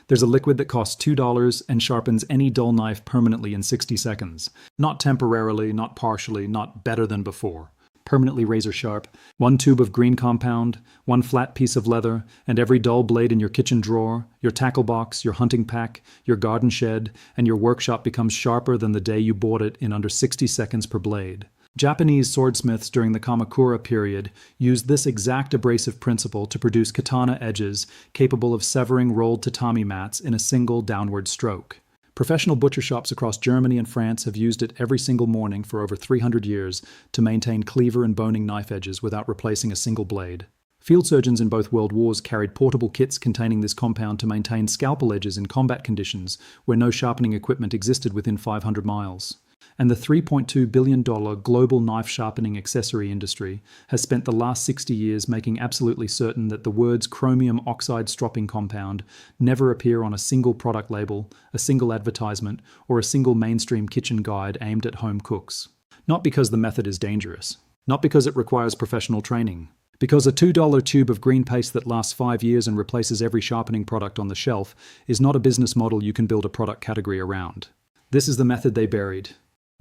There's a liquid that costs $2 and sharpens any dull knife permanently in 60 seconds. Not temporarily, not partially, not better than before. Permanently razor sharp. One tube of green compound, one flat piece of leather, and every dull blade in your kitchen drawer, your tackle box, your hunting pack, your garden shed, and your workshop becomes sharper than the day you bought it in under 60 seconds per blade. Japanese swordsmiths during the Kamakura period used this exact abrasive principle to produce katana edges capable of severing rolled tatami mats in a single downward stroke. Professional butcher shops across Germany and France have used it every single morning for over 300 years to maintain cleaver and boning knife edges without replacing a single blade. Field surgeons in both world wars carried portable kits containing this compound to maintain scalpel edges in combat conditions where no sharpening equipment existed within 500 miles. And the $3.2 billion global knife sharpening accessory industry has spent the last 60 years making absolutely certain that the words Chromium Oxide stropping compound never appear on a single product label, a single advertisement, or a single mainstream kitchen guide aimed at home cooks. Not because the method is dangerous, not because it requires professional training, because a $2 tube of green paste that lasts 5 years and replaces every sharpening product on the shelf is not a business model you can build a product category around. This is the method they buried.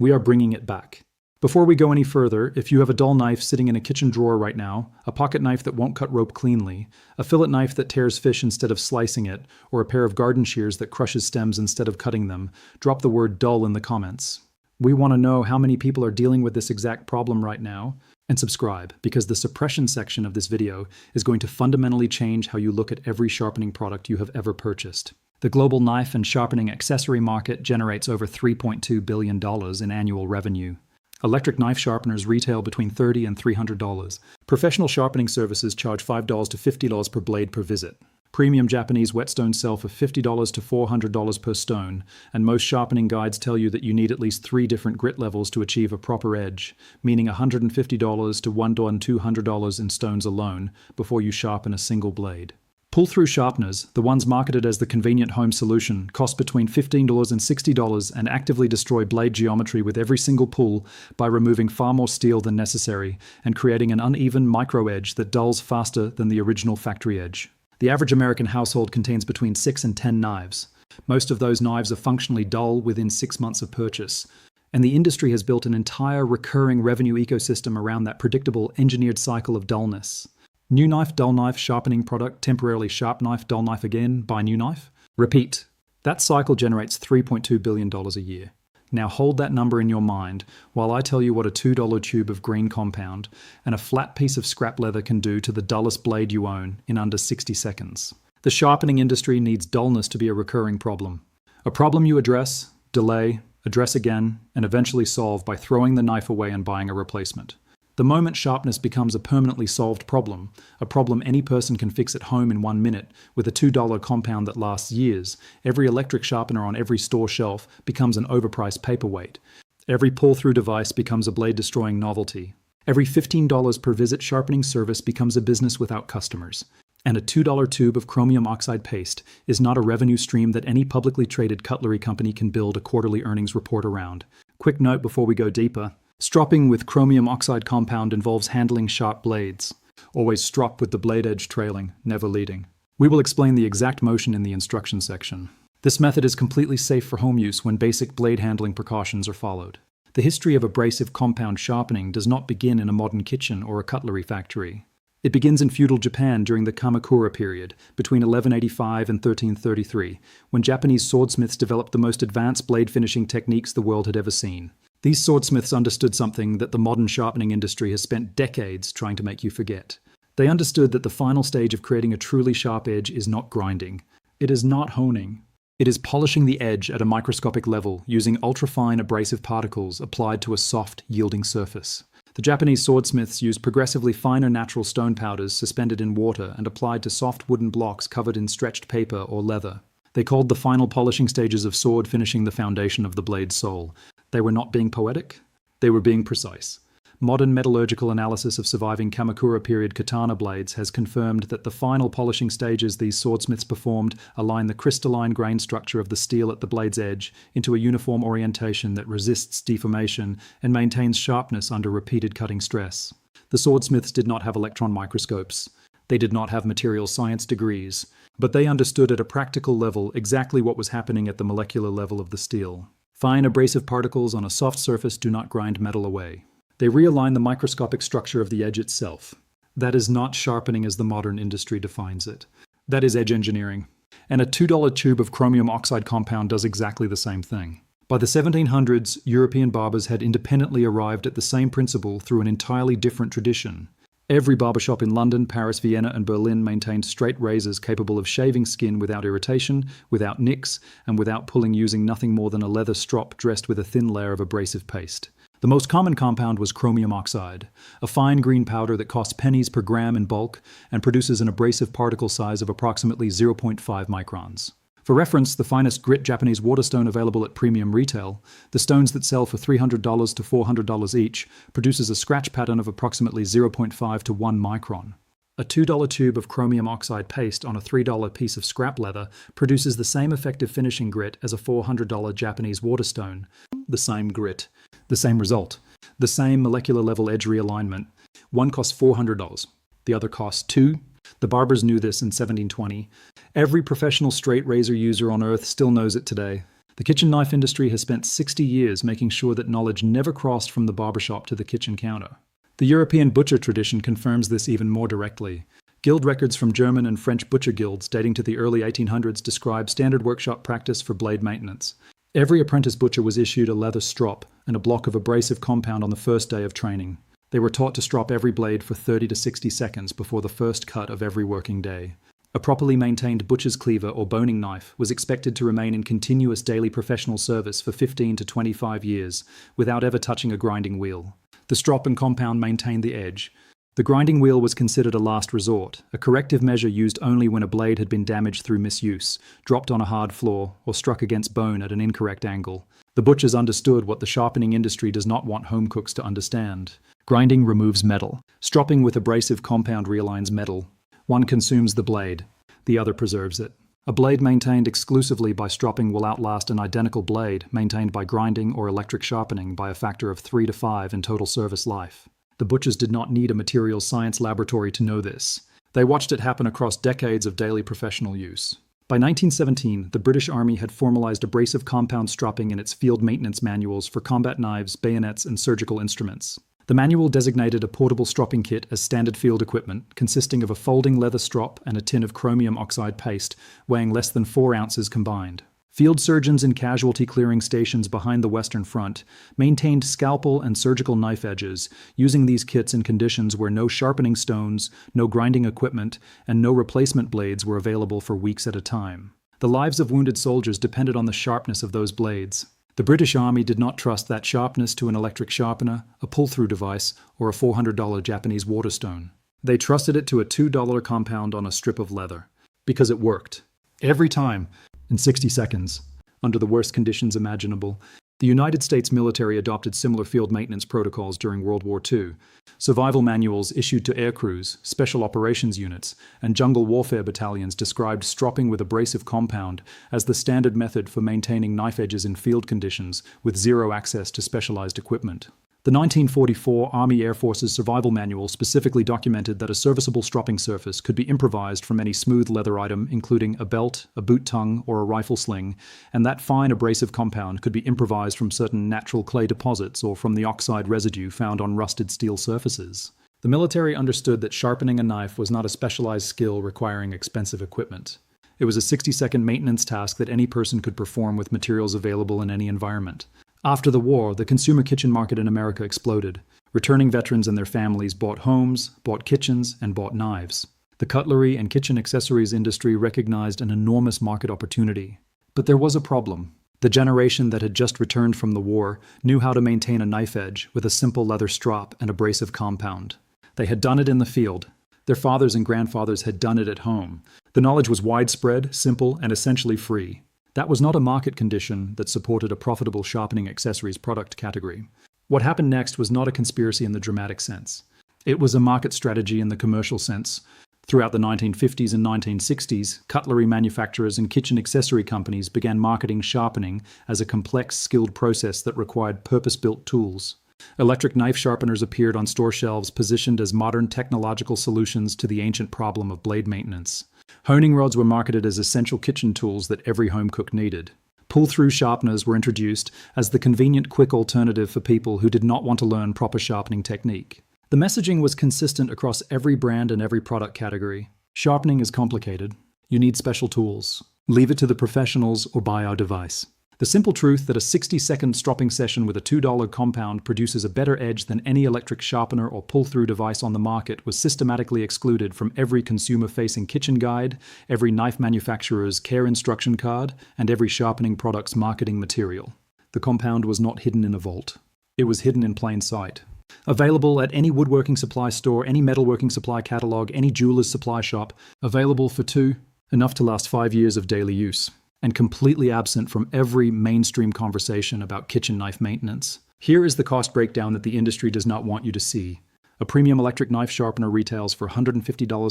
We are bringing it back. Before we go any further, if you have a dull knife sitting in a kitchen drawer right now, a pocket knife that won't cut rope cleanly, a fillet knife that tears fish instead of slicing it, or a pair of garden shears that crushes stems instead of cutting them, drop the word dull in the comments. We want to know how many people are dealing with this exact problem right now, and subscribe, because the suppression section of this video is going to fundamentally change how you look at every sharpening product you have ever purchased. The global knife and sharpening accessory market generates over $3.2 billion in annual revenue. Electric knife sharpeners retail between $30 and $300. Professional sharpening services charge $5 to $50 per blade per visit. Premium Japanese whetstones sell for $50 to $400 per stone, and most sharpening guides tell you that you need at least 3 different grit levels to achieve a proper edge, meaning $150 to $1,200 in stones alone before you sharpen a single blade. Pull-through sharpeners, the ones marketed as the convenient home solution, cost between $15 and $60 and actively destroy blade geometry with every single pull by removing far more steel than necessary and creating an uneven micro-edge that dulls faster than the original factory edge. The average American household contains between 6 and 10 knives. Most of those knives are functionally dull within 6 months of purchase. And the industry has built an entire recurring revenue ecosystem around that predictable engineered cycle of dullness. New knife, dull knife, sharpening product, temporarily sharp knife, dull knife again, buy new knife. Repeat. That cycle generates $3.2 billion a year. Now hold that number in your mind while I tell you what a $2 tube of green compound and a flat piece of scrap leather can do to the dullest blade you own in under 60 seconds. The sharpening industry needs dullness to be a recurring problem. A problem you address, delay, address again, and eventually solve by throwing the knife away and buying a replacement. The moment sharpness becomes a permanently solved problem, a problem any person can fix at home in 1 minute, with a $2 compound that lasts years, every electric sharpener on every store shelf becomes an overpriced paperweight. Every pull-through device becomes a blade-destroying novelty. Every $15 per visit sharpening service becomes a business without customers. And a $2 tube of chromium oxide paste is not a revenue stream that any publicly traded cutlery company can build a quarterly earnings report around. Quick note before we go deeper. Stropping with chromium oxide compound involves handling sharp blades. Always strop with the blade edge trailing, never leading. We will explain the exact motion in the instruction section. This method is completely safe for home use when basic blade handling precautions are followed. The history of abrasive compound sharpening does not begin in a modern kitchen or a cutlery factory. It begins in feudal Japan during the Kamakura period, between 1185 and 1333, when Japanese swordsmiths developed the most advanced blade finishing techniques the world had ever seen. These swordsmiths understood something that the modern sharpening industry has spent decades trying to make you forget. They understood that the final stage of creating a truly sharp edge is not grinding. It is not honing. It is polishing the edge at a microscopic level using ultrafine abrasive particles applied to a soft, yielding surface. The Japanese swordsmiths used progressively finer natural stone powders suspended in water and applied to soft wooden blocks covered in stretched paper or leather. They called the final polishing stages of sword finishing the foundation of the blade's soul. They were not being poetic, they were being precise. Modern metallurgical analysis of surviving Kamakura period katana blades has confirmed that the final polishing stages these swordsmiths performed align the crystalline grain structure of the steel at the blade's edge into a uniform orientation that resists deformation and maintains sharpness under repeated cutting stress. The swordsmiths did not have electron microscopes. They did not have material science degrees. But they understood at a practical level exactly what was happening at the molecular level of the steel. Fine abrasive particles on a soft surface do not grind metal away. They realign the microscopic structure of the edge itself. That is not sharpening as the modern industry defines it. That is edge engineering. And a $2 tube of chromium oxide compound does exactly the same thing. By the 1700s, European barbers had independently arrived at the same principle through an entirely different tradition. Every barbershop in London, Paris, Vienna, and Berlin maintained straight razors capable of shaving skin without irritation, without nicks, and without pulling, using nothing more than a leather strop dressed with a thin layer of abrasive paste. The most common compound was chromium oxide, a fine green powder that costs pennies per gram in bulk and produces an abrasive particle size of approximately 0.5 microns. For reference, the finest grit Japanese waterstone available at premium retail, the stones that sell for $300 to $400 each, produces a scratch pattern of approximately 0.5 to 1 micron. A $2 tube of chromium oxide paste on a $3 piece of scrap leather produces the same effective finishing grit as a $400 Japanese waterstone. The same grit, the same result, the same molecular level edge realignment. One costs $400, the other costs $2. The barbers knew this in 1720. Every professional straight razor user on earth still knows it today. The kitchen knife industry has spent 60 years making sure that knowledge never crossed from the barbershop to the kitchen counter. The European butcher tradition confirms this even more directly. Guild records from German and French butcher guilds dating to the early 1800s describe standard workshop practice for blade maintenance. Every apprentice butcher was issued a leather strop and a block of abrasive compound on the first day of training. They were taught to strop every blade for 30 to 60 seconds before the first cut of every working day. A properly maintained butcher's cleaver or boning knife was expected to remain in continuous daily professional service for 15 to 25 years without ever touching a grinding wheel. The strop and compound maintained the edge. The grinding wheel was considered a last resort, a corrective measure used only when a blade had been damaged through misuse, dropped on a hard floor, or struck against bone at an incorrect angle. The butchers understood what the sharpening industry does not want home cooks to understand. Grinding removes metal. Stropping with abrasive compound realigns metal. One consumes the blade, the other preserves it. A blade maintained exclusively by stropping will outlast an identical blade maintained by grinding or electric sharpening by a factor of 3 to 5 in total service life. The butchers did not need a materials science laboratory to know this. They watched it happen across decades of daily professional use. By 1917, the British Army had formalized abrasive compound stropping in its field maintenance manuals for combat knives, bayonets, and surgical instruments. The manual designated a portable stropping kit as standard field equipment, consisting of a folding leather strop and a tin of chromium oxide paste, weighing less than 4 ounces combined. Field surgeons in casualty clearing stations behind the Western Front maintained scalpel and surgical knife edges, using these kits in conditions where no sharpening stones, no grinding equipment, and no replacement blades were available for weeks at a time. The lives of wounded soldiers depended on the sharpness of those blades. The British Army did not trust that sharpness to an electric sharpener, a pull-through device, or a $400 Japanese waterstone. They trusted it to a $2 compound on a strip of leather. Because it worked. Every time. In 60 seconds. Under the worst conditions imaginable. The United States military adopted similar field maintenance protocols during World War II. Survival manuals issued to air crews, special operations units, and jungle warfare battalions described stropping with abrasive compound as the standard method for maintaining knife edges in field conditions with zero access to specialized equipment. The 1944 Army Air Force's survival manual specifically documented that a serviceable stropping surface could be improvised from any smooth leather item, including a belt, a boot tongue, or a rifle sling, and that fine abrasive compound could be improvised from certain natural clay deposits or from the oxide residue found on rusted steel surfaces. The military understood that sharpening a knife was not a specialized skill requiring expensive equipment. It was a 60-second maintenance task that any person could perform with materials available in any environment. After the war, the consumer kitchen market in America exploded. Returning veterans and their families bought homes, bought kitchens, and bought knives. The cutlery and kitchen accessories industry recognized an enormous market opportunity. But there was a problem. The generation that had just returned from the war knew how to maintain a knife edge with a simple leather strop and abrasive compound. They had done it in the field. Their fathers and grandfathers had done it at home. The knowledge was widespread, simple, and essentially free. That was not a market condition that supported a profitable sharpening accessories product category. What happened next was not a conspiracy in the dramatic sense. It was a market strategy in the commercial sense. Throughout the 1950s and 1960s, cutlery manufacturers and kitchen accessory companies began marketing sharpening as a complex, skilled process that required purpose-built tools. Electric knife sharpeners appeared on store shelves positioned as modern technological solutions to the ancient problem of blade maintenance. Honing rods were marketed as essential kitchen tools that every home cook needed. Pull-through sharpeners were introduced as the convenient, quick alternative for people who did not want to learn proper sharpening technique. The messaging was consistent across every brand and every product category. Sharpening is complicated. You need special tools. Leave it to the professionals or buy our device. The simple truth that a 60-second stropping session with a $2 compound produces a better edge than any electric sharpener or pull-through device on the market was systematically excluded from every consumer-facing kitchen guide, every knife manufacturer's care instruction card, and every sharpening product's marketing material. The compound was not hidden in a vault. It was hidden in plain sight. Available at any woodworking supply store, any metalworking supply catalog, any jeweler's supply shop. Available for $2, enough to last 5 years of daily use. And completely absent from every mainstream conversation about kitchen knife maintenance. Here is the cost breakdown that the industry does not want you to see. A premium electric knife sharpener retails for $150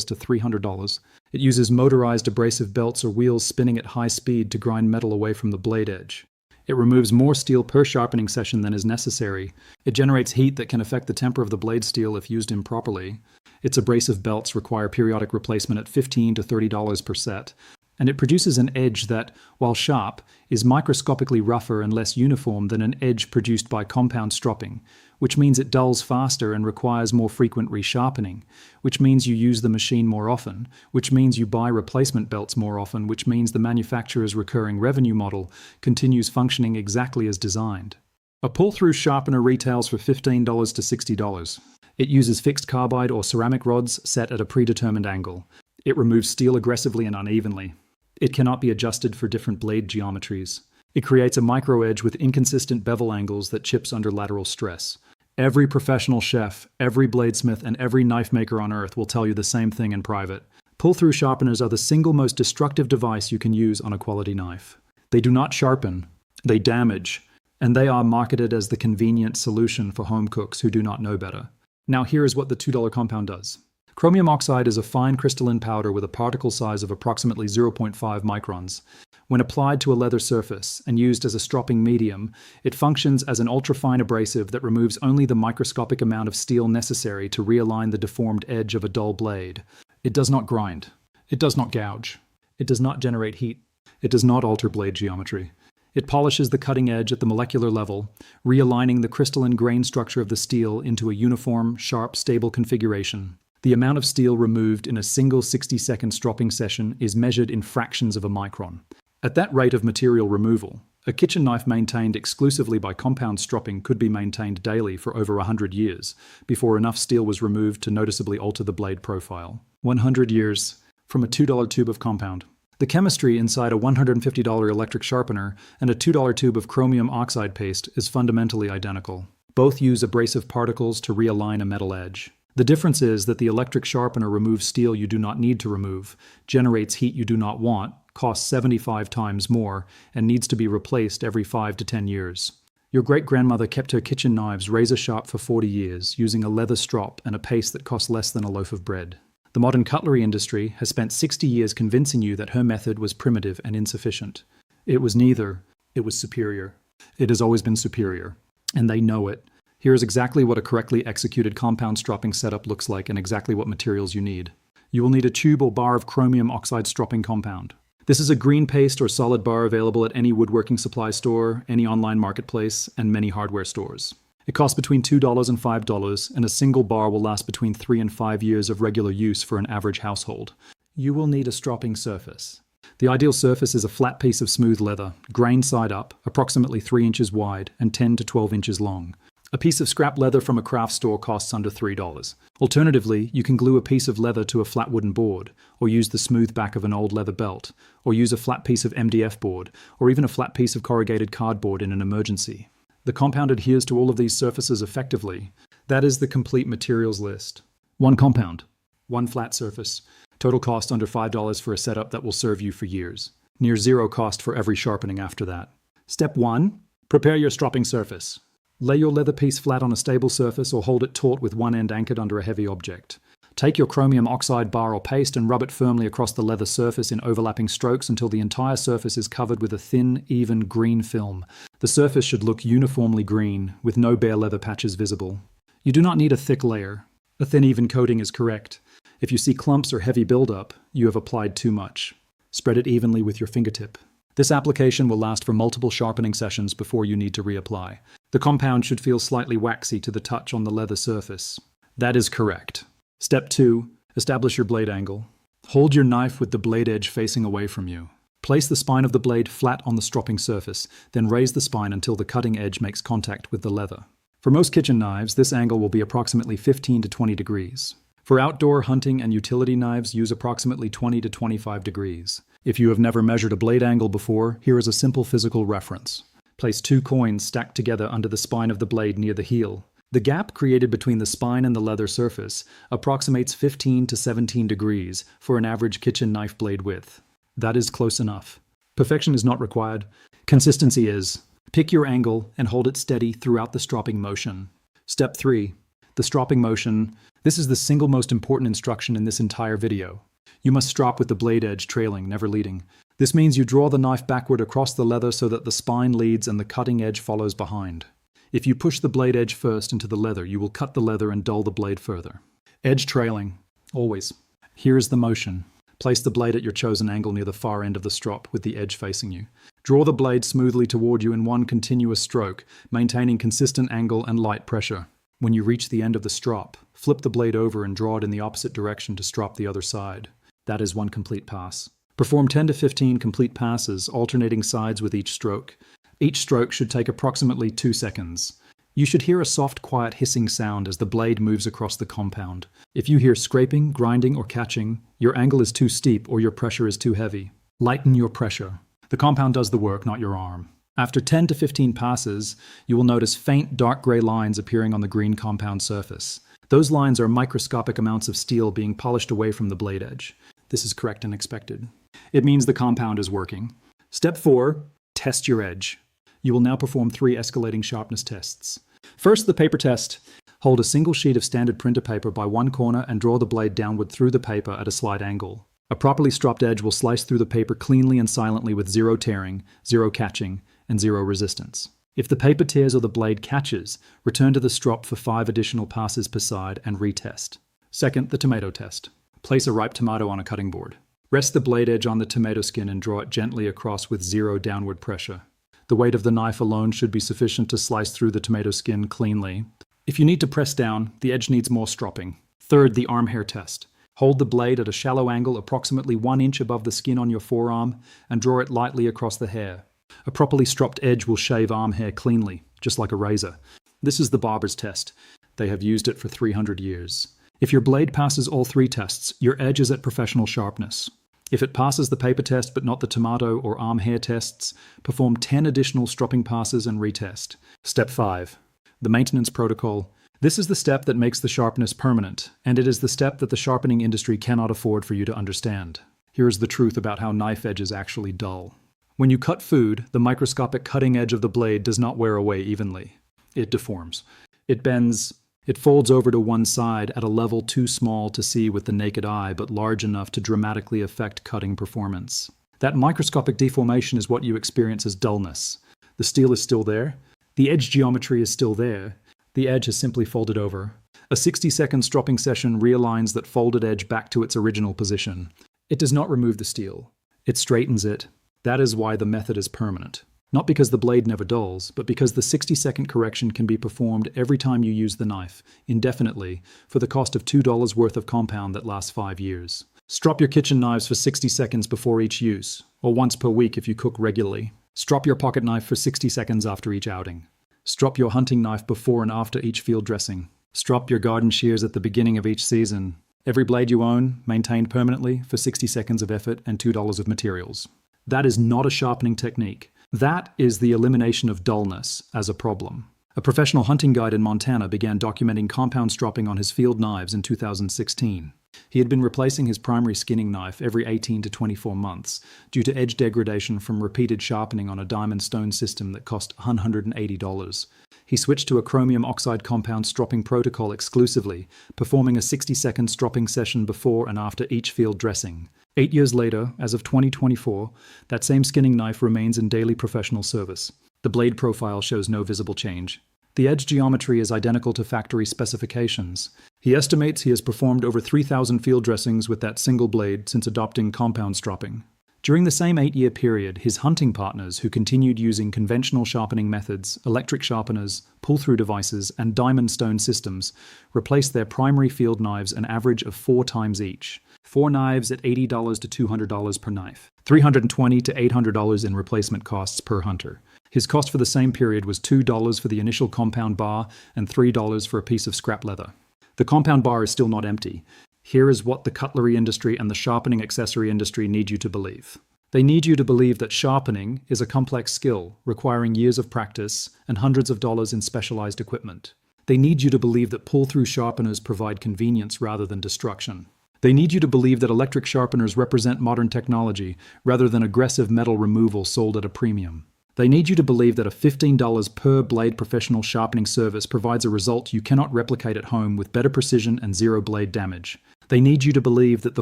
to $300. It uses motorized abrasive belts or wheels spinning at high speed to grind metal away from the blade edge. It removes more steel per sharpening session than is necessary. It generates heat that can affect the temper of the blade steel if used improperly. Its abrasive belts require periodic replacement at $15 to $30 per set. And it produces an edge that, while sharp, is microscopically rougher and less uniform than an edge produced by compound stropping, which means it dulls faster and requires more frequent resharpening, which means you use the machine more often, which means you buy replacement belts more often, which means the manufacturer's recurring revenue model continues functioning exactly as designed. A pull-through sharpener retails for $15 to $60. It uses fixed carbide or ceramic rods set at a predetermined angle. It removes steel aggressively and unevenly. It cannot be adjusted for different blade geometries. It creates a micro edge with inconsistent bevel angles that chips under lateral stress. Every professional chef, every bladesmith, and every knife maker on earth will tell you the same thing in private. Pull-through sharpeners are the single most destructive device you can use on a quality knife. They do not sharpen, they damage, and they are marketed as the convenient solution for home cooks who do not know better. Now here is what the $2 compound does. Chromium oxide is a fine crystalline powder with a particle size of approximately 0.5 microns. When applied to a leather surface and used as a stropping medium, it functions as an ultrafine abrasive that removes only the microscopic amount of steel necessary to realign the deformed edge of a dull blade. It does not grind. It does not gouge. It does not generate heat. It does not alter blade geometry. It polishes the cutting edge at the molecular level, realigning the crystalline grain structure of the steel into a uniform, sharp, stable configuration. The amount of steel removed in a single 60-second stropping session is measured in fractions of a micron. At that rate of material removal, a kitchen knife maintained exclusively by compound stropping could be maintained daily for over 100 years before enough steel was removed to noticeably alter the blade profile. 100 years from a $2 tube of compound. The chemistry inside a $150 electric sharpener and a $2 tube of chromium oxide paste is fundamentally identical. Both use abrasive particles to realign a metal edge. The difference is that the electric sharpener removes steel you do not need to remove, generates heat you do not want, costs 75 times more, and needs to be replaced every 5 to 10 years. Your great-grandmother kept her kitchen knives razor-sharp for 40 years, using a leather strop and a paste that cost less than a loaf of bread. The modern cutlery industry has spent 60 years convincing you that her method was primitive and insufficient. It was neither. It was superior. It has always been superior. And they know it. Here is exactly what a correctly executed compound stropping setup looks like and exactly what materials you need. You will need a tube or bar of chromium oxide stropping compound. This is a green paste or solid bar available at any woodworking supply store, any online marketplace, and many hardware stores. It costs between $2 and $5, and a single bar will last between 3 and 5 years of regular use for an average household. You will need a stropping surface. The ideal surface is a flat piece of smooth leather, grained side up, approximately 3 inches wide and 10 to 12 inches long. A piece of scrap leather from a craft store costs under $3. Alternatively, you can glue a piece of leather to a flat wooden board, or use the smooth back of an old leather belt, or use a flat piece of MDF board, or even a flat piece of corrugated cardboard in an emergency. The compound adheres to all of these surfaces effectively. That is the complete materials list. 1 compound, 1 flat surface, total cost under $5 for a setup that will serve you for years. Near zero cost for every sharpening after that. Step 1. Prepare your stropping surface. Lay your leather piece flat on a stable surface or hold it taut with one end anchored under a heavy object. Take your chromium oxide bar or paste and rub it firmly across the leather surface in overlapping strokes until the entire surface is covered with a thin, even green film. The surface should look uniformly green, with no bare leather patches visible. You do not need a thick layer. A thin, even coating is correct. If you see clumps or heavy buildup, you have applied too much. Spread it evenly with your fingertip. This application will last for multiple sharpening sessions before you need to reapply. The compound should feel slightly waxy to the touch on the leather surface. That is correct. Step 2. Establish your blade angle. Hold your knife with the blade edge facing away from you. Place the spine of the blade flat on the stropping surface, then raise the spine until the cutting edge makes contact with the leather. For most kitchen knives, this angle will be approximately 15 to 20 degrees. For outdoor hunting and utility knives, use approximately 20 to 25 degrees. If you have never measured a blade angle before, here is a simple physical reference. Place 2 coins stacked together under the spine of the blade near the heel. The gap created between the spine and the leather surface approximates 15 to 17 degrees for an average kitchen knife blade width. That is close enough. Perfection is not required. Consistency is. Pick your angle and hold it steady throughout the stropping motion. Step 3. The stropping motion. This is the single most important instruction in this entire video. You must strop with the blade edge trailing, never leading. This means you draw the knife backward across the leather so that the spine leads and the cutting edge follows behind. If you push the blade edge first into the leather, you will cut the leather and dull the blade further. Edge trailing. Always. Here is the motion. Place the blade at your chosen angle near the far end of the strop with the edge facing you. Draw the blade smoothly toward you in one continuous stroke, maintaining consistent angle and light pressure. When you reach the end of the strop, flip the blade over and draw it in the opposite direction to strop the other side. That is one complete pass. Perform 10 to 15 complete passes, alternating sides with each stroke. Each stroke should take approximately 2 seconds. You should hear a soft, quiet hissing sound as the blade moves across the compound. If you hear scraping, grinding, or catching, your angle is too steep or your pressure is too heavy. Lighten your pressure. The compound does the work, not your arm. After 10 to 15 passes, you will notice faint dark gray lines appearing on the green compound surface. Those lines are microscopic amounts of steel being polished away from the blade edge. This is correct and expected. It means the compound is working. Step 4. Test your edge. You will now perform 3 escalating sharpness tests. First, the paper test. Hold a single sheet of standard printer paper by one corner and draw the blade downward through the paper at a slight angle. A properly stropped edge will slice through the paper cleanly and silently with 0 tearing, 0 catching, and 0 resistance. If the paper tears or the blade catches, return to the strop for 5 additional passes per side and retest. Second, the tomato test. Place a ripe tomato on a cutting board. Rest the blade edge on the tomato skin and draw it gently across with 0 downward pressure. The weight of the knife alone should be sufficient to slice through the tomato skin cleanly. If you need to press down, the edge needs more stropping. Third, the arm hair test. Hold the blade at a shallow angle approximately 1 inch above the skin on your forearm and draw it lightly across the hair. A properly stropped edge will shave arm hair cleanly, just like a razor. This is the barber's test. They have used it for 300 years. If your blade passes all 3 tests, your edge is at professional sharpness. If it passes the paper test but not the tomato or arm hair tests, perform 10 additional stropping passes and retest. Step 5. The maintenance protocol. This is the step that makes the sharpness permanent, and it is the step that the sharpening industry cannot afford for you to understand. Here is the truth about how knife edges actually dull. When you cut food, the microscopic cutting edge of the blade does not wear away evenly. It deforms. It bends. It folds over to one side at a level too small to see with the naked eye, but large enough to dramatically affect cutting performance. That microscopic deformation is what you experience as dullness. The steel is still there. The edge geometry is still there. The edge has simply folded over. A 60-second stropping session realigns that folded edge back to its original position. It does not remove the steel. It straightens it. That is why the method is permanent. Not because the blade never dulls, but because the 60-second correction can be performed every time you use the knife, indefinitely, for the cost of $2 worth of compound that lasts 5 years. Strop your kitchen knives for 60 seconds before each use, or once per week if you cook regularly. Strop your pocket knife for 60 seconds after each outing. Strop your hunting knife before and after each field dressing. Strop your garden shears at the beginning of each season. Every blade you own, maintained permanently for 60 seconds of effort and $2 of materials. That is not a sharpening technique. That is the elimination of dullness as a problem. A professional hunting guide in Montana began documenting compound stropping on his field knives in 2016. He had been replacing his primary skinning knife every 18 to 24 months due to edge degradation from repeated sharpening on a diamond stone system that cost $180. He switched to a chromium oxide compound stropping protocol exclusively, performing a 60-second stropping session before and after each field dressing. 8 years later, as of 2024, that same skinning knife remains in daily professional service. The blade profile shows no visible change. The edge geometry is identical to factory specifications. He estimates he has performed over 3,000 field dressings with that single blade since adopting compound stropping. During the same 8-year period, his hunting partners, who continued using conventional sharpening methods, electric sharpeners, pull-through devices, and diamond stone systems, replaced their primary field knives an average of 4 times each. 4 knives at $80 to $200 per knife, $320 to $800 in replacement costs per hunter. His cost for the same period was $2 for the initial compound bar and $3 for a piece of scrap leather. The compound bar is still not empty. Here is what the cutlery industry and the sharpening accessory industry need you to believe. They need you to believe that sharpening is a complex skill requiring years of practice and hundreds of dollars in specialized equipment. They need you to believe that pull-through sharpeners provide convenience rather than destruction. They need you to believe that electric sharpeners represent modern technology rather than aggressive metal removal sold at a premium. They need you to believe that a $15 per blade professional sharpening service provides a result you cannot replicate at home with better precision and zero blade damage. They need you to believe that the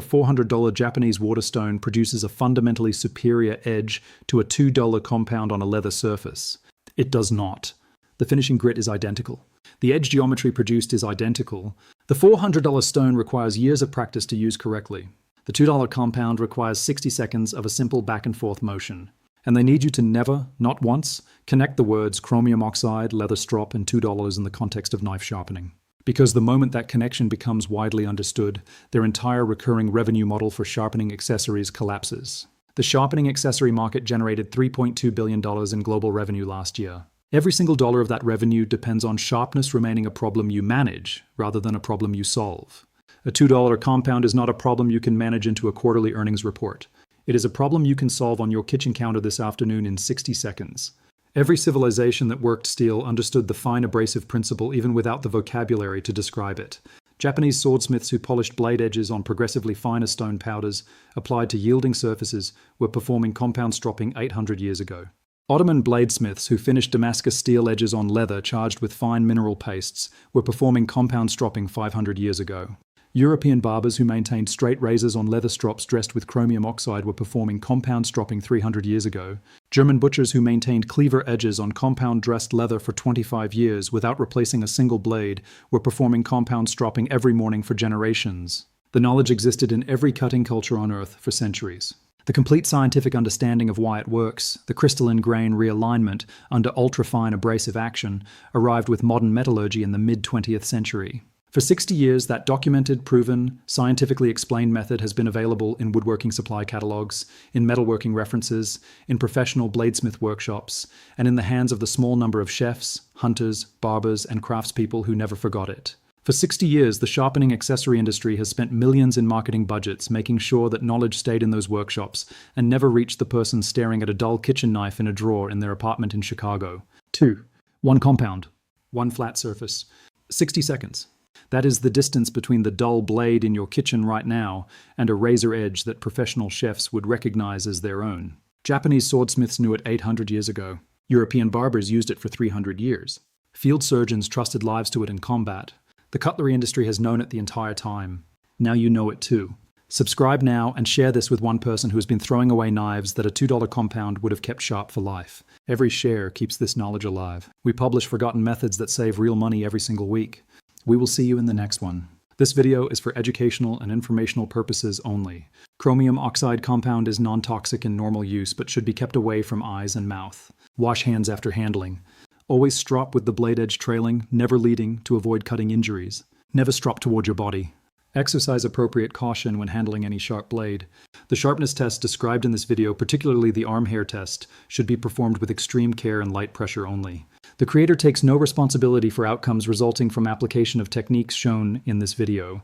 $400 Japanese waterstone produces a fundamentally superior edge to a $2 compound on a leather surface. It does not. The finishing grit is identical. The edge geometry produced is identical. The $400 stone requires years of practice to use correctly. The $2 compound requires 60 seconds of a simple back and forth motion. And they need you to never, not once, connect the words chromium oxide, leather strop, and $2 in the context of knife sharpening. Because the moment that connection becomes widely understood, their entire recurring revenue model for sharpening accessories collapses. The sharpening accessory market generated $3.2 billion in global revenue last year. Every single dollar of that revenue depends on sharpness remaining a problem you manage, rather than a problem you solve. A $2 compound is not a problem you can manage into a quarterly earnings report. It is a problem you can solve on your kitchen counter this afternoon in 60 seconds. Every civilization that worked steel understood the fine abrasive principle even without the vocabulary to describe it. Japanese swordsmiths who polished blade edges on progressively finer stone powders applied to yielding surfaces were performing compound stropping 800 years ago. Ottoman bladesmiths who finished Damascus steel edges on leather charged with fine mineral pastes were performing compound stropping 500 years ago. European barbers who maintained straight razors on leather strops dressed with chromium oxide were performing compound stropping 300 years ago. German butchers who maintained cleaver edges on compound dressed leather for 25 years without replacing a single blade were performing compound stropping every morning for generations. The knowledge existed in every cutting culture on Earth for centuries. The complete scientific understanding of why it works, the crystalline grain realignment under ultrafine abrasive action, arrived with modern metallurgy in the mid-20th century. For 60 years, that documented, proven, scientifically explained method has been available in woodworking supply catalogs, in metalworking references, in professional bladesmith workshops, and in the hands of the small number of chefs, hunters, barbers, and craftspeople who never forgot it. For 60 years, the sharpening accessory industry has spent millions in marketing budgets making sure that knowledge stayed in those workshops and never reached the person staring at a dull kitchen knife in a drawer in their apartment in Chicago. 2. 1 compound. 1 flat surface. 60 seconds. That is the distance between the dull blade in your kitchen right now and a razor edge that professional chefs would recognize as their own. Japanese swordsmiths knew it 800 years ago. European barbers used it for 300 years. Field surgeons trusted lives to it in combat. The cutlery industry has known it the entire time. Now you know it too. Subscribe now and share this with one person who has been throwing away knives that a $2 compound would have kept sharp for life. Every share keeps this knowledge alive. We publish forgotten methods that save real money every single week. We will see you in the next one. This video is for educational and informational purposes only. Chromium oxide compound is non-toxic in normal use but should be kept away from eyes and mouth. Wash hands after handling. Always strop with the blade edge trailing, never leading, to avoid cutting injuries. Never strop toward your body. Exercise appropriate caution when handling any sharp blade. The sharpness tests described in this video, particularly the arm hair test, should be performed with extreme care and light pressure only. The creator takes no responsibility for outcomes resulting from application of techniques shown in this video.